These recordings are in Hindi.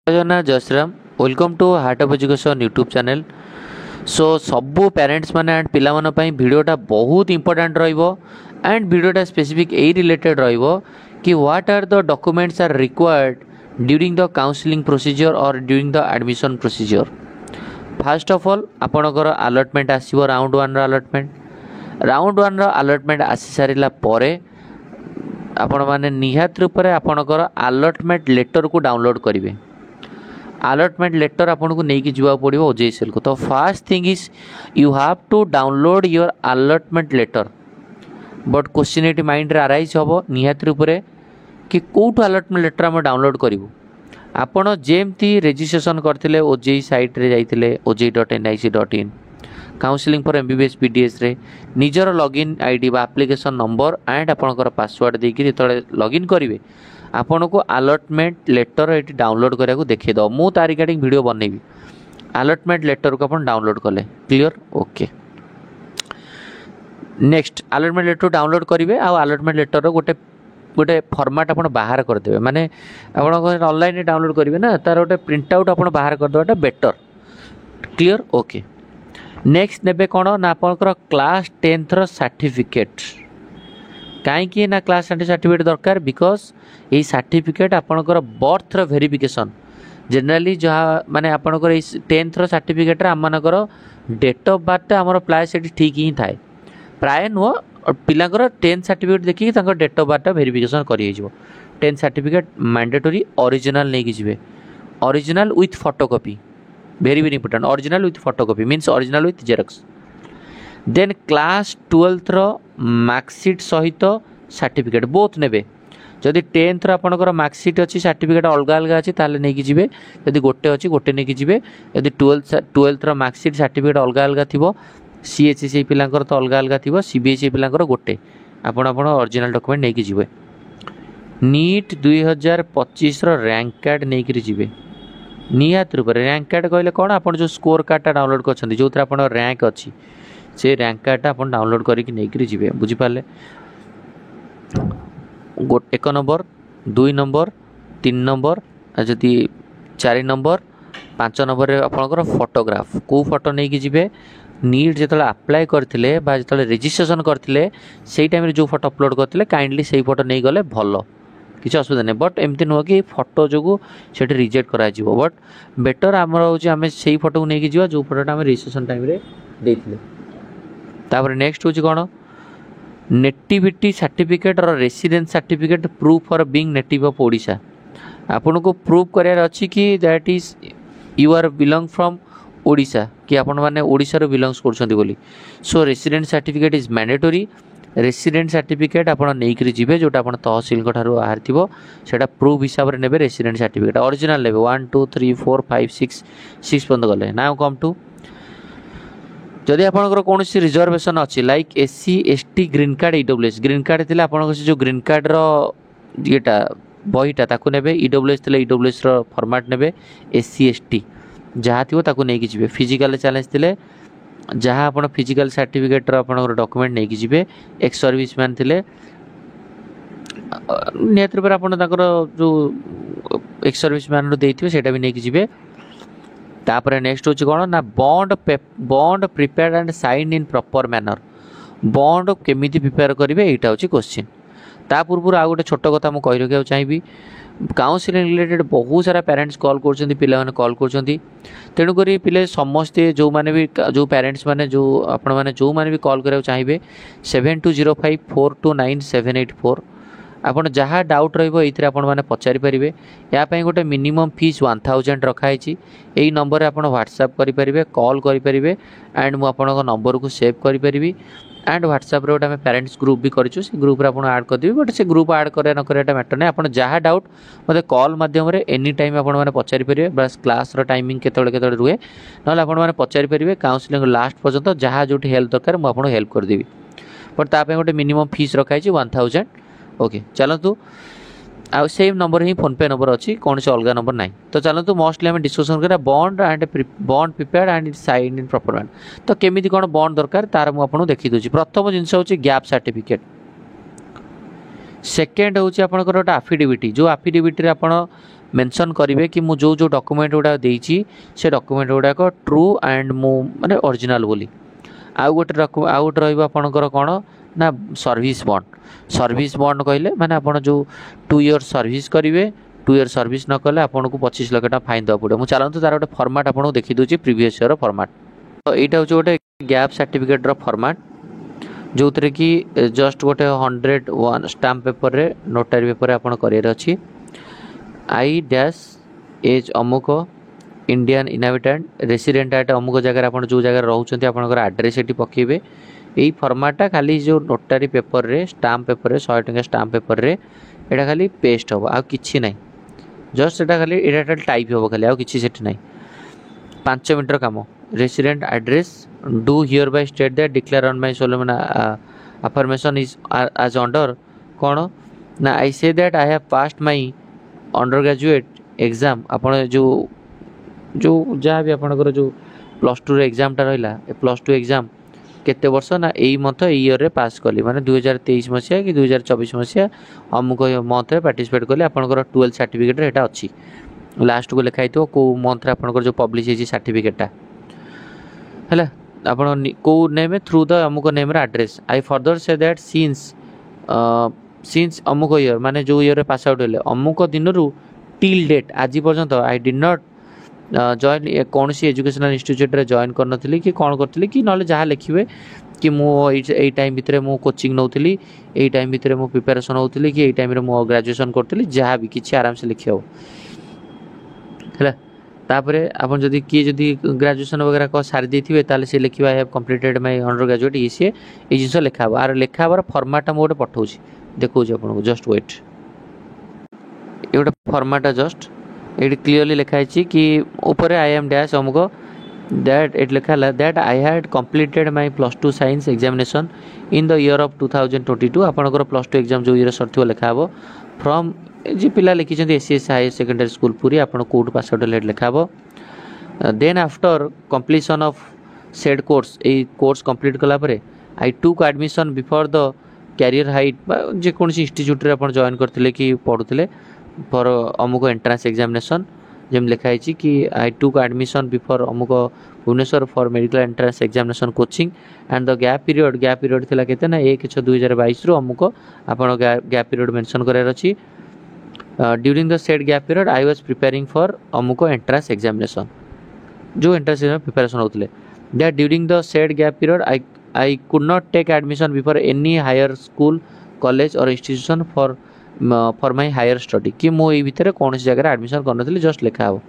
जगन्नाथ जय Shriram welcome to heart of education YouTube channel. So सबू पेरेंट्स मैंने एंड पिला भिडियोटा बहुत इंपोर्टेंट रहिबो एंड भिडियोटा स्पेसिफिक ए रिलेटेड रहिबो कि what are the documents are required during the counselling procedure और during the admission procedure. First of all आपणकर अलॉटमेंट आसीबो राउंड 1 राउंड 1 अलॉटमेंट आसी सारिला परे आपण माने निहात रूप से आपणकर अलॉटमेंट लेटर को डाउनलोड करेंगे। अलॉटमेंट लेटर आपको नहीं कि जावाक पड़ो ओजेएसएल को। तो first thing is you have to download your allotment letter. But question ये माइंड रे अराइज हम निहात रूप से कि कौटू अलॉटमेंट लेटर आम डाउनलोड करूँ। आपड़ जमती रजिस्ट्रेशन करते ओजेई साइट रे जाइए oj.nic.in counselling for MBBS BDS रे निजर लॉगिन आईडी बा एप्लिकेशन नंबर एंड आपणकर पासवर्ड देके जो लॉगिन करेंगे आपन को अलॉटमेंट लेटर ये डाउनलोड करने को देखद मु तार रिगार्डिंग वीडियो बनैबी। अलॉटमेंट लेटर को अपन डाउनलोड कले clear okay. Next allotment letter download करेंगे आ अलॉटमेंट लेटर गोटे गोटे फॉर्मेट आप बाहर करदे माने आप ऑनलाइन डाउनलोड करेंगे ना तार गोटे प्रिंट आउट आप बाहर करदेटा बेटर क्लियर ओके। नेक्स्ट नेबे कौन ना आपंकर क्लास 10th सर्टिफिकेट कहीं ना क्लास 10 सर्टिफिकेट दरकार बिकज ये सर्टिफिकेट आपंकर बर्थ वेरिफिकेशन जनरली जहाँ माने आपंकर 10th सर्टिफिकेट आमर डेट ऑफ बर्थ आमर प्राय से ठीक ही थाए प्राय नुह पिलांकर 10th सर्टिफिकेट देखिए डेट ऑफ बर्थ वेरिफिकेशन कर 10th सर्टिफिकेट मैंडेटरी ओरिजिनल नहीं कि original with photocopy very very important original with photocopy means original with xerox. Then class 12th marksheet सहित सर्टिफिकेट बोथ नेबे जदि 10th आपंकर मार्कशीट अच्छी सर्टिफिकेट अलग अलग अच्छी ताले नहीं कि जदि गोटे अच्छी गोटे नहीं कि जदि 12th मार्कशीट सर्टिफिकेट अलग अलग थी सीएचएसई पिलांकर तो अलग अलग थी सीबीएसई पिलांकर गोटे आपण ओरिजिनल डॉक्यूमेंट नहीं कि जिवे। नीट 2025 रैंक कार्ड नहीं कि जिवे निहात रूप रैंक कार्ड कहले कौन आप जो स्कोर कार्डटा डाउनलोड कर जो आप रैंक अच्छी से रैंक कार्डटा आप डाउनलोड करके नहीं जी बुझिपारे। 1 नंबर 2 नंबर 3 नंबर जदि 4 नंबर 5 नंबर आपंकर फोटोग्राफ कौ फोटो नहीं कि जी नीट जो अप्लाई करते जो रजिस्ट्रेशन करते से टाइम जो फोटो अपलोड करते काइंडली से फोटो नहीं गले भल किसी असुविधा नहीं। बट एमती नुह कि फोटो जो से रिजेक्ट कर बट बेटर आमर हूँ आम से फोटो को लेकिन जा जो फोटोटा आम रजिस्ट्रेशन टाइम देते। तापर नेक्स्ट हूँ कौन नेटिविटी सर्टिफिकेट और residence certificate proof for being native of Odisha आपन को प्रूफ करार अच्छी कि that is you are belong from Odisha कि आपण माने ओडिशा रो बिलोंग्स करछंती बोली। So resident certificate is mandatory resident certificate आप नहीं जी जोटा आप तहसिल बाहर थी से प्रूफ हिसाब से ने रेसिडेंट सर्टिफिकेट ओरिजिनल ने 1 2 3 4 5 6 6 पर्यटन गले ना कम टू जदि आपंकर कौन रिजर्वेशन अच्छी like SC ST green card EWS green card थी आप जो ग्रीन कार्ड रीटा बहीटा ताकू ने ईडब्ल्यूएस थे ईडब्ल्यूएस फॉर्मेट ने एससी एसटी जहाँ थी नहीं कि जी फिजिकल चैलेंज थे जहाँ आप फिजिकल सर्टिफिकेट डॉक्यूमेंट नहीं कि जी एक्स सर्विस मैन थे निहत रूप से जो एक्स सर्विस मैन देते से भी नहीं कि जी। तापर नेक्स्ट हूँ कौन ना bond prepare and sign in proper manner bond केमी प्रिपेयर करेंगे यहाँ हूँ क्वेश्चन। ता पूर्व आ गए छोट कथा मुझे कही रखा चाहिए काउंसलिंग रिलेटेड बहुत सारा पेरेंट्स कॉल कर पिला कॉल कर तेणुक पिले समस्ते जो मैंने भी जो पेरेंट्स मैंने जो आपण मैंने जो मैंने भी कॉल करा चाहिए 7205429784 आपड़ जहाँ डाउट रही मैंने पचारि पारे यापाई गोटे मिनिमम फीस 1000 रखाई यही नंबर आप व्हाट्सएप करेंगे कॉल करेंगे एंड मुझे नंबर को सेव करी एंड व्हाट्सएप गोटे आम पेरेंट्स ग्रुप भी करूँ से ग्रुप आप ऐड करदेवी बट से ग्रुप ऐड कर न कर मैटर नहीं आप जहाँ डाउट मतलब कॉल मध्यम एनी टाइम आप पचारि पारे बस क्लास टाइमिंग केतले रुहे ना आपने पचारि पारे काउंसलिंग लास्ट पर्यंत जहाँ जो हेल्प दरकार मुझे हेल्प करदेवी बट ताप गोटे मिनिमम फीस रखाई 1000 ओके। चलतु आ सेम नंबर ही फोन पे नंबर अच्छी कौन से अलग नंबर ना तो चलतु मोस्टली आम डिस्कसन करा bond bond prepared and sign in proper man तो केमी कौन बॉन्ड दरकार तार मुझे देखी दूसरी प्रथम जिनस हूँ गैप सर्टिफिकेट सेकेंड हूँ आपंकर गोटे आफिडेविट जो आफिडेविट आप मेंशन करेंगे कि मु जो डॉक्यूमेंट गुड़ा देइछि से डॉक्यूमेंट गुड़ाक ट्रू एंड मु माने ओरिजिनल बोली आउ गोटे रही आपंकर कौन ना सर्विस बॉन्ड कहले माने आप जो 2 इयर सर्विस करेंगे 2 इयर सर्विस न कले आपको 25 लाख टका फाइन देवा पड़े। मुझे चलते तार गोटे फॉर्मेट आपको देखी दूसरी प्रीवियस ईयर फॉर्मेट। तो यहाँ हूँ गोटे गैप सर्टिफिकेट फॉर्मेट जो थे कि जस्ट गोटे 101 स्टाम्प पेपर रे नोटारी पेपर आप करार अच्छी आई डैश एज अमुक इंडियन इनहाबिटेंट रेसिडेंट एट अमुक जगह आप जो जगह रोच आपंकर आड्रेस ये पकेबे यही फॉर्मेटा खाली जो नोटारी पेपर रे स्टाम्प पेपर रे 100 टंका स्टाम्प पेपर रे एटा खाली पेस्ट हम आ कि ना जस्ट एटा खाली एटा टाइप हम खाली आ कि ना 5 मिनटर काम resident address do hereby state that declare on my solemn affirmation is as under कौन ना I say that I have passed my undergraduate exam आपण जो जो जहाँ भी आपंकर जो +2 एग्जामटा रहा +2 एग्जाम केते वर्ष ना यही मंथ ईयर रे पास कली माने 2023 मसीहा कि 2024 मसीहा अमुक मंथ रे पार्टिसिपेट कली आपंकर 12 सर्टिफिकेट रे एटा अच्छी लास्ट को लिखाई थो को मंथ रे आपंकर जो पब्लिश होची सर्टिफिकेटटा हैला आपण को नेम थ्रू द अमुक नेम रे address I further say that since अमुक ईयर माने जो ईयर रे पास आउट हेले अमुक दिन रु टिल डेट आज पर्यंत आई डिड नॉट जॉइन कौन सी एजुकेशनल इंस्टीट्यूट रे जॉइन करनथली कि कौन करथली कि नले जहाँ लिखिबे कि मु एई टाइम भितरे मु कोचिंग नौथली एई टाइम भितरे मु प्रिपरेशन होथली कि एई टाइम रे मु ग्रेजुएशन करथली जहाँ भी किछि आराम से लिखियो हैला तापरे आपन जदी कि जदी ग्रेजुएशन वगैरह को सारी देथिबे ताले से लिखिबा I have completed my undergraduate इसे ए जिंस लिखाबो आर लिखाबार फॉर्मेट मु गोटे पठाउछि देखौछि आपन को जस्ट वेट ए गोटे फॉर्मेट जस्ट ये क्लीयरली लिखाई कि ऊपर आई एम डैश अमुक दैट एट लिखा that I had completed my +2 science examination in the year of 2022 आपनकर +2 एग्जाम जो ईयर सरथिबो लिखा हबो फ्रॉम जी पिला लिखि छथि एसएस हायर सेकेंडरी स्कूल पूरी आपन कोड पास आउट लेट लिखा हबो then after completion of said course ए कोर्स कंप्लीट कला परे I took admission before the career height जे कोनसी इंस्टीट्यूट रे आपन जॉइन करथिले कि पढुथिले फॉर अमुक एंट्रांस एग्जामिनेशन जम लिखाई कि आई टुक एडमिशन बिफोर अमुक Bhubaneswar for medical entrance examination coaching and the gap period थिला केते ना 1/6/2022 रु अमुक आपण गैप पीरियड मेंशन करार अछि during the said gap period I was preparing for अमुक एंट्रांस एग्जामिनेशन जो एंट्रांस एग्जाम प्रिपरेशन होतले that during the said gap period I could not take admission before any higher school college और institution for my higher study कि मो ए भितर कौन जगह एडमिशन करनथली जस्ट लिखा हो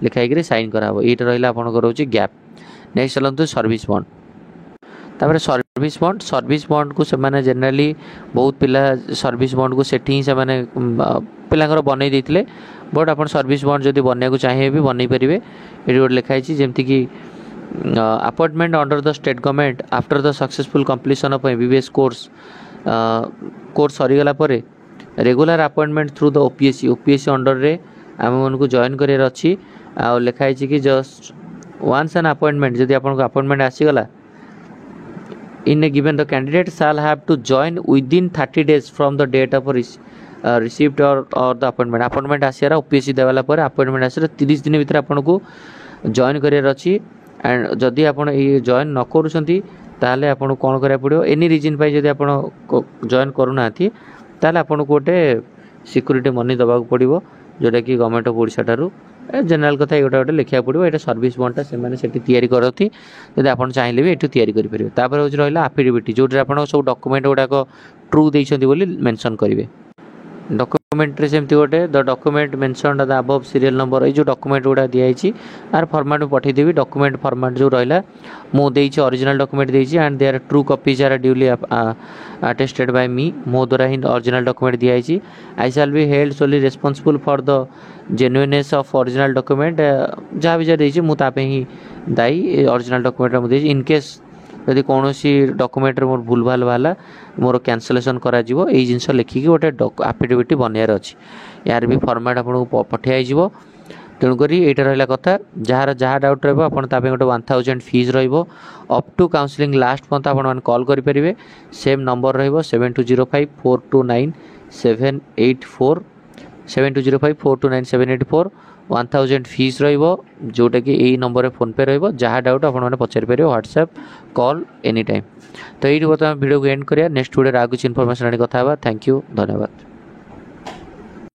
लिखाई साइन कराबो एटा रहिला आपनकर होची गैप। नेक्स्ट चलंतु सर्विस बॉन्ड तापर सर्विस बॉन्ड को से माने जनरली बहुत पिला सर्विस बॉन्ड को सेठी ही से माने पिलांगर बनै देथिले बट आपण सर्विस बॉन्ड जदी बनै को चाहे भी बनै परिबे एडी गोट लिखाई छी जेमति कि appointment under the state government after the successful completion of MBBS course सरी गला परे regular appointment through the OPSC under रे आम मन को जॉइन करार अच्छी आ लिखाई कि जस्ट वंस एन अपॉइंटमेंट जदि आपन को अपॉइंटमेंट आसीगला in a given the candidate shall have to join within 30 days from the date of received or the appointment आसियार ओपीएससी देवाला पर अपॉइंटमेंट आसियार 30 दिन भीतर आपन को जॉइन करार अच्छी एंड जदि आपन ये जॉइन न करूछंती ताले आपन कोन करा पड़ियो एनी रीजन पाई जदि आपन जॉइन करूना थी ताले आपन को गोटे सिक्यूरीटी मनी दबा पड़ो जोटा कि गवर्नमेंट ऑफ ओडिशा ठारू जनरल कथा ये गोटे लिखा पड़ो ये सर्विस बॉन्डटा से मैंने तैयारी करती जब आप चाहिए भी ये तैयारी करेंगे तापर हूँ रहा आफिडेविट जो आप सब डॉक्यूमेंट गुड़ाक ट्रू देते बोली मेंशन करेंगे डॉक्यूमेंट रे सेमती गोटे the document mention the above serial number ये जो डॉक्यूमेंट गुड़ा दिखाई आर फॉर्मेट में पठेदेवी डॉक्यूमेंट फॉर्मेट जो रहा मुझे ओरिजिनल डॉक्यूमेंट देती and their true copies are duly attested by me मो द्वारा ही ओरिजिनल डॉक्यूमेंट दिखाई I shall be held solely responsible for the genuineness of original document जहाँ भी जहाँ मुझे ही दायी ओरिजिनल डॉक्यूमेंट मुझे इनकेस यदि कौन डॉक्यूमेंट मोर भूल भाल बाला मोर कैंसलेशन करा जीवो एई जिंस लिखिकी गोटे आफिडेविट बनयार अच्छी यार भी फॉर्मेट आपको पठाई तेणुक यहाँ रहा कथा जार जहाँ डाउट रोटे 1000 फीस रप टू काउंसलिंग लास्ट पर्यंत आप कॉल करेंगे सेम नंबर रो 7205 429 784 7205429784 1000 फीस रोटा कि यही नंबर फोनपे रहा डाउट आपने पचारि पारे व्हाट्सएप कॉल एनी टाइम। तो ये बर्तमान वीडियो को एंड करिया नेक्स्ट वीडियो आगे कुछ इनफॉरमेशन आनी कथा। थैंक यू धन्यवाद।